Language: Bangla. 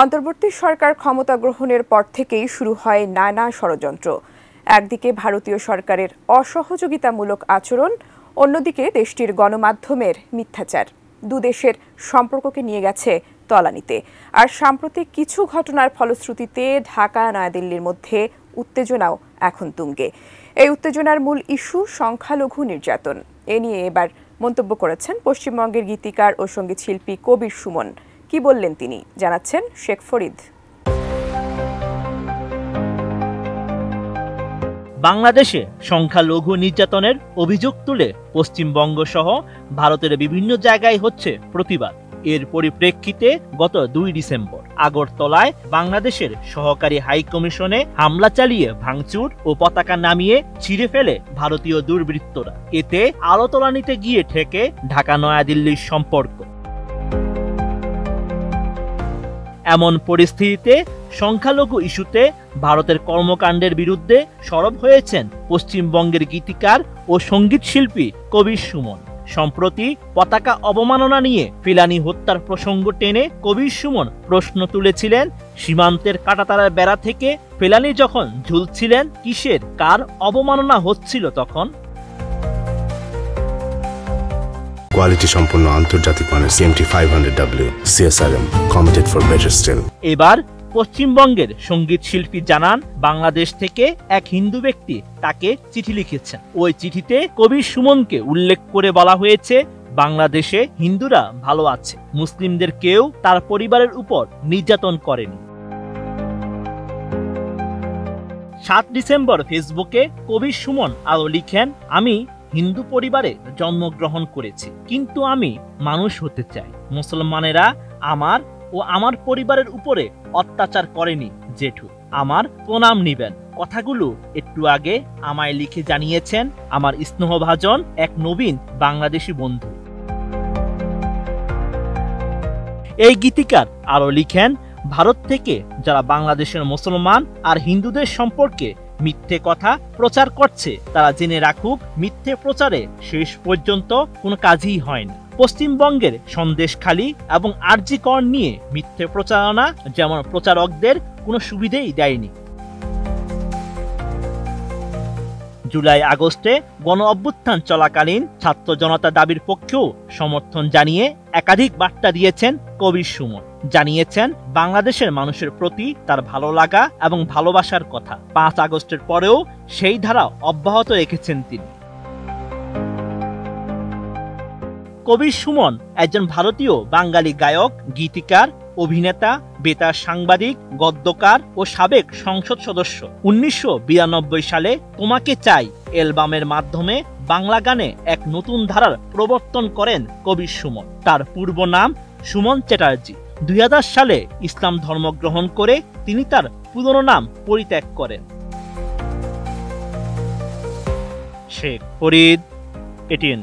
অন্তর্বর্তী সরকার ক্ষমতা গ্রহণের পর থেকেই শুরু হয় নানা ষড়যন্ত্র। একদিকে ভারতীয় সরকারের অসহযোগিতামূলক আচরণ, অন্যদিকে দেশটির গণমাধ্যমের মিথ্যাচার দুদেশের সম্পর্ককে নিয়ে গেছে তলানিতে। আর সাম্প্রতিক কিছু ঘটনার ফলশ্রুতিতে ঢাকা নয়াদিল্লির মধ্যে উত্তেজনাও এখন তুঙ্গে। এই উত্তেজনার মূল ইস্যু সংখ্যালঘু নির্যাতন। এ নিয়ে এবার মন্তব্য করেছেন পশ্চিমবঙ্গের গীতিকার ও সঙ্গীত শিল্পী কবির সুমন। কি বললেন তিনি, জানাচ্ছেন শেখ ফরিদ। বাংলাদেশে সংখ্যালঘু নির্যাতনের অভিযোগ তুলে পশ্চিমবঙ্গ সহ ভারতের বিভিন্ন জায়গায় হচ্ছে প্রতিবাদ। এর পরিপ্রেক্ষিতে গত 2 ডিসেম্বর আগরতলায় বাংলাদেশের সহকারী হাই কমিশনে হামলা চালিয়ে ভাঙচুর ও পতাকা নামিয়ে ছিঁড়ে ফেলে ভারতীয় দুর্বৃত্তরা। এতে আলো তলানিতে গিয়ে ঠেকে ঢাকা নয়াদিল্লির সম্পর্ক। এমন পরিস্থিতিতে সংখ্যালঘু ইস্যুতে ভারতের কর্মকাণ্ডের বিরুদ্ধে সরব হয়েছেন পশ্চিমবঙ্গের গীতিকার ও সঙ্গীত শিল্পী কবির সুমন। সম্প্রতি পতাকা অবমাননা নিয়ে ফেলানী হত্যার প্রসঙ্গ টেনে কবির সুমন প্রশ্ন তুলেছিলেন, সীমান্তের কাঁটাতারের বেড়া থেকে ফেলানী যখন ঝুলছিলেন, কিসের কার অবমাননা হচ্ছিল তখন? কোয়ালিটি সম্পন্ন আন্তর্জাতিক মানের CMT 500W CSRM committed for better still। এবার পশ্চিমবঙ্গের সঙ্গীত শিল্পী জানান, বাংলাদেশ থেকে এক হিন্দু ব্যক্তি তাকে চিঠি লিখেছেন। ওই চিঠিতে কবির সুমনকে উল্লেখ করে বলা হয়েছে, বাংলাদেশে হিন্দুরা ভালো আছে, মুসলিমদের কেউ তার পরিবারের উপর নির্যাতন করেনি। 7 ডিসেম্বর ফেসবুকে কবির সুমন আরো লিখেন, আমি হিন্দু পরিবারে জন্মগ্রহণ করেছি, কিন্তু আমি মানুষ হতে চাই। মুসলমানেরা আমার ও আমার পরিবারের উপরে অত্যাচার করেনি জেঠু, আমার প্রণাম নিবেন। কথাগুলো একটু আগে আমায় লিখে জানিয়েছেন আমার স্নেহভাজন এক নবীন বাংলাদেশি বন্ধু। এই গীতিকার আরো লিখেন, ভারত থেকে যারা বাংলাদেশের মুসলমান আর হিন্দুদের সম্পর্কে মিথ্যে কথা প্রচার করছে, তারা জেনে রাখুক, মিথ্যে প্রচারে শেষ পর্যন্ত কোনো কাজই হয় না। পশ্চিমবঙ্গের সন্দেশখালী এবং আরজি কর নিয়ে মিথ্যে প্রচারণা যেমন প্রচারকদের কোনো সুবিধেই দেয়নি। জুলাই আগস্টে গণ অভ্যুত্থান চলাকালীন ছাত্র জনতা দাবির পক্ষেও সমর্থন জানিয়ে একাধিক বার্তা দিয়েছেন কবির সুমন। জানিয়েছেন বাংলাদেশের মানুষের প্রতি তার ভালো লাগা এবং ভালোবাসার কথা। 5 আগস্টের পরেও সেই ধারা অব্যাহত রেখেছেন তিনি। কবির সুমন একজন ভারতীয় বাঙালি গায়ক, গীতিকার, অভিনেতা, বেতার সাংবাদিক, গদ্যকার ও সাবেক সংসদ সদস্য। 1992 সালে তোমাকে চাই অ্যালবামের মাধ্যমে বাংলা গানে এক নতুন ধারার প্রবর্তন করেন কবির সুমন। তার পূর্ব নাম সুমন চ্যাটার্জি। 2000 সালে ইসলাম ধর্ম গ্রহণ করে তিনি তার পুরনো নাম পরিত্যাগ করেন। শেখ ফরিদ, ATN।